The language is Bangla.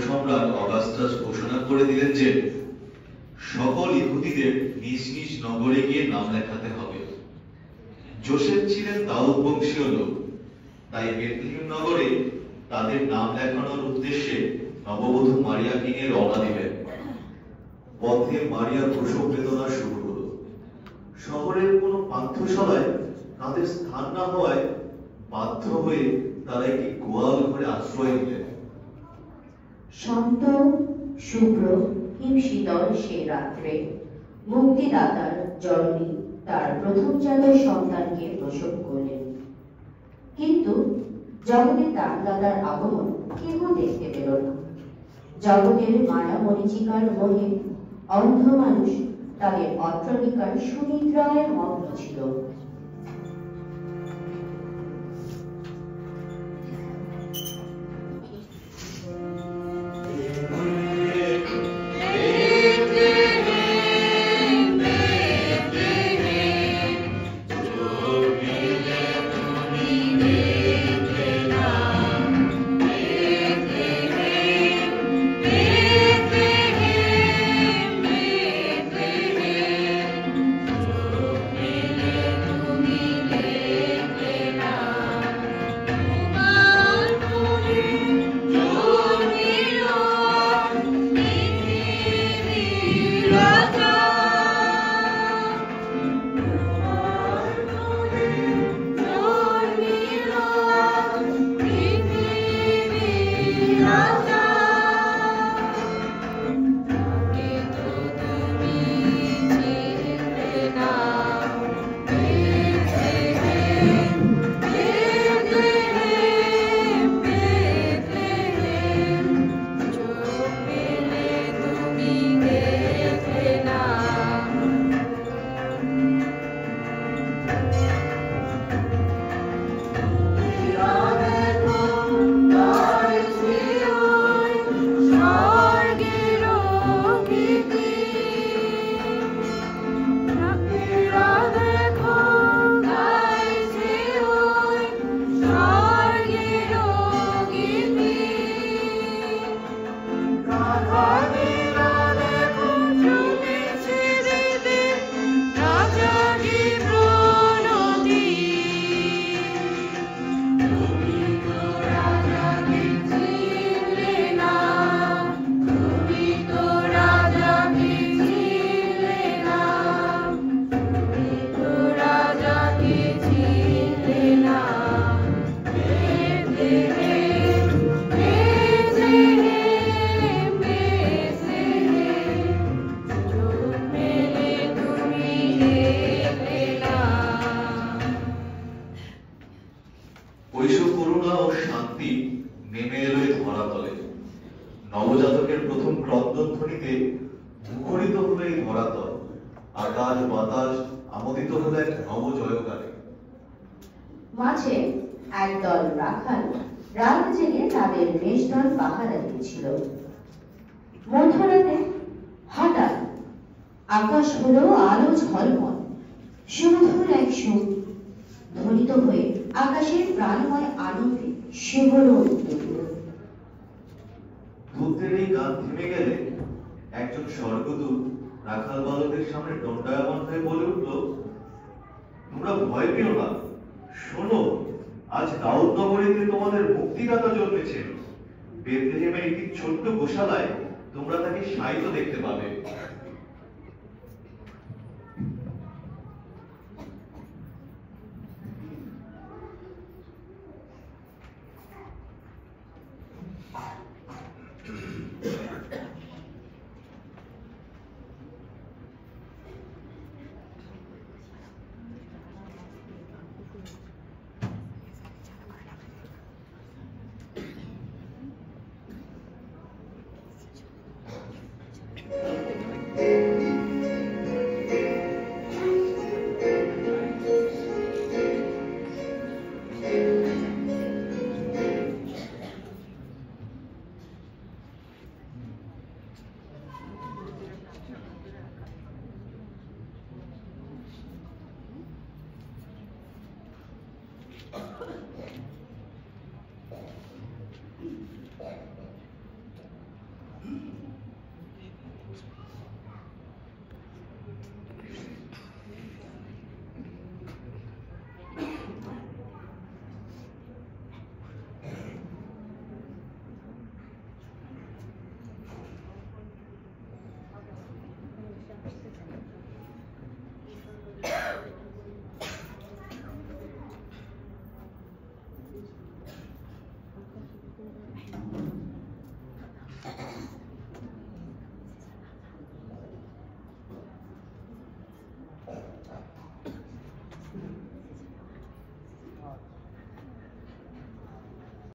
সম্রাট অগাস্টাস ঘোষণা করে দিলেন যে সকল ইহুদিদের নিজ নিজ নগরে গিয়ে নাম লেখাতে হবে। যোসেফ ছিলেন দাউদ বংশীয় লোক, তাই বেথলেহেম নগরে তাদের নাম লেখানোর উদ্দেশ্যে নববধূ মারিয়াকে নিয়ে রওনা দিলেন। পথে মারিয়ার প্রসব বেদনা শুরু হলো। শহরের কোনো পান্থশালায় তাদের স্থান না হওয়ায় বাধ্য হয়ে তারা একটি গোয়াল ঘরে আশ্রয় নিলেন। শান্ত শুভ্র হিমশীতল সে রাত্রে মুক্তিদাতার জননী তার প্রথম জাত সন্তানকে প্রসব করলেন। কিন্তু জগতে তার দাদার আগমন কেহ দেখতে পেল না। জগতের মায়া মরিচিকার মোহে অন্ধ মানুষ তাদের অট্টালিকার সুনিদ্রায় মগ্ন ছিল। নবজাতকের প্রথম ক্রন্দনধ্বনিতে মুখরিত হলো এই ধরাতল। আকাশ বাতাস আমোদিত হলো এক নবজয়গানে। মাঝে একদল রাখাল রাত জেগে তাদের বেশদল পাহারা দিয়েছিল। মধ্যরাতে হঠাৎ আকাশ হলো আলো ঝলমল, সুমধুর এক সুর ধ্বনিত হয়ে আকাশের প্রাণময় আনন্দে শিহরণ উঠল। দূতের এই গান থেমে গেলে একজন স্বর্গদূত রাখাল বালকদের সামনে দণ্ডায়মান হয়ে বলে উঠল, তোমরা ভয় পেও না, শোনো, আজ দাউদ নগরীতে তোমাদের মুক্তিদাতা জন্মেছেন। বেথলেহেমের একটি ছোট্ট গোশালায় তোমরা তাকে শায়িত দেখতে পাবে।